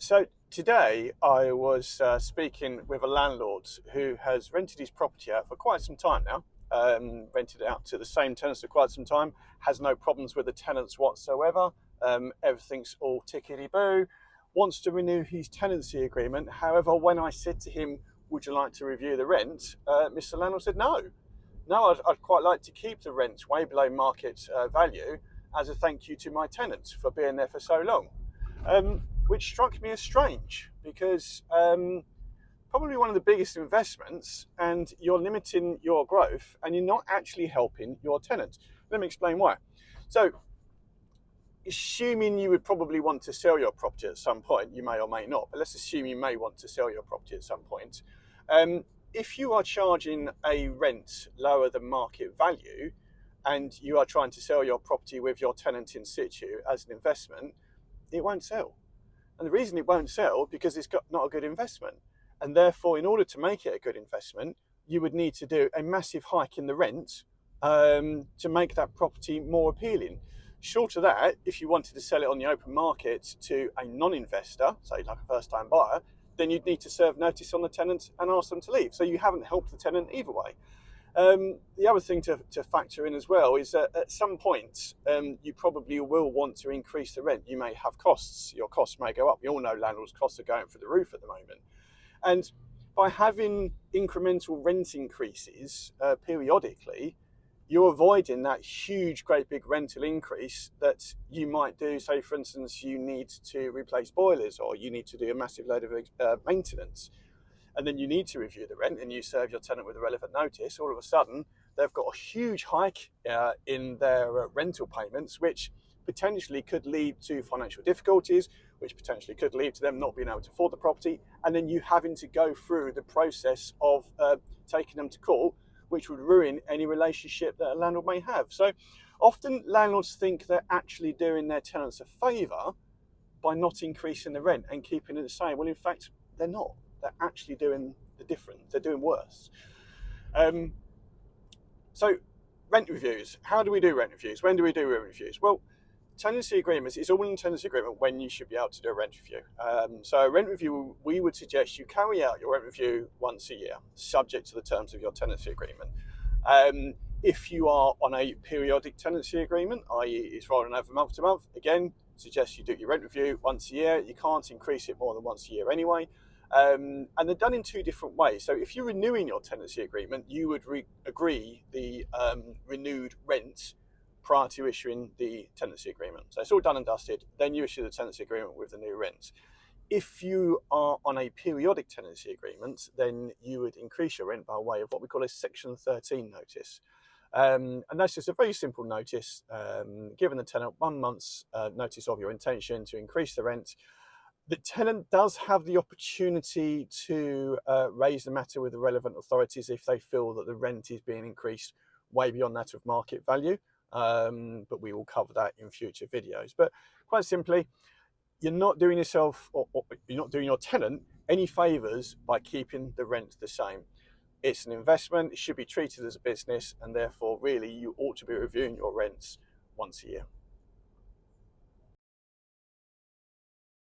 So today I was speaking with a landlord who has rented his property out for quite some time now. Rented it out to the same tenants for quite some time, has no problems with the tenants whatsoever. Everything's all tickety-boo, wants to renew his tenancy agreement. However, when I said to him, would you like to review the rent? Mr. Landlord said, no, I'd quite like to keep the rent way below market value as a thank you to my tenants for being there for so long. Which struck me as strange because probably one of the biggest investments, and you're limiting your growth and you're not actually helping your tenants. Let me explain why. So, assuming you would probably want to sell your property at some point, you may or may not, but let's assume you may want to sell your property at some point. If you are charging a rent lower than market value and you are trying to sell your property with your tenant in situ as an investment, it won't sell. And the reason it won't sell because it's not a good investment. And therefore, in order to make it a good investment, you would need to do a massive hike in the rent to make that property more appealing. Short of that, if you wanted to sell it on the open market to a non-investor, say like a first-time buyer, then you'd need to serve notice on the tenant and ask them to leave. So you haven't helped the tenant either way. The other thing to factor in as well is that at some point you probably will want to increase the rent. You may have costs. Your costs may go up. We all know landlords' costs are going through the roof at the moment. And by having incremental rent increases periodically, you're avoiding that huge, great big rental increase that you might do. Say, for instance, you need to replace boilers or you need to do a massive load of maintenance. And then you need to review the rent and you serve your tenant with a relevant notice. All of a sudden, they've got a huge hike in their rental payments, which potentially could lead to financial difficulties, which potentially could lead to them not being able to afford the property, and then you having to go through the process of taking them to court, which would ruin any relationship that a landlord may have. So often landlords think they're actually doing their tenants a favour by not increasing the rent and keeping it the same. Well, in fact, they're not. They're actually doing the different. They're doing worse. So rent reviews. How do we do rent reviews? When do we do rent reviews? Well, tenancy agreements is all in tenancy agreement when you should be able to do a rent review. So a rent review, we would suggest you carry out your rent review once a year, subject to the terms of your tenancy agreement. If you are on a periodic tenancy agreement, i.e. it's rolling over month to month, again, suggest you do your rent review once a year. You can't increase it more than once a year anyway. And they're done in two different ways. So if you're renewing your tenancy agreement, you would agree the renewed rent prior to issuing the tenancy agreement. So it's all done and dusted. Then you issue the tenancy agreement with the new rent. If you are on a periodic tenancy agreement, then you would increase your rent by way of what we call a Section 13 notice. And that's just a very simple notice, giving the tenant 1 month's notice of your intention to increase the rent. The tenant does have the opportunity to raise the matter with the relevant authorities if they feel that the rent is being increased way beyond that of market value. But we will cover that in future videos. But quite simply, you're not doing yourself or you're not doing your tenant any favours by keeping the rent the same. It's an investment. It should be treated as a business, and therefore, really, you ought to be reviewing your rents once a year.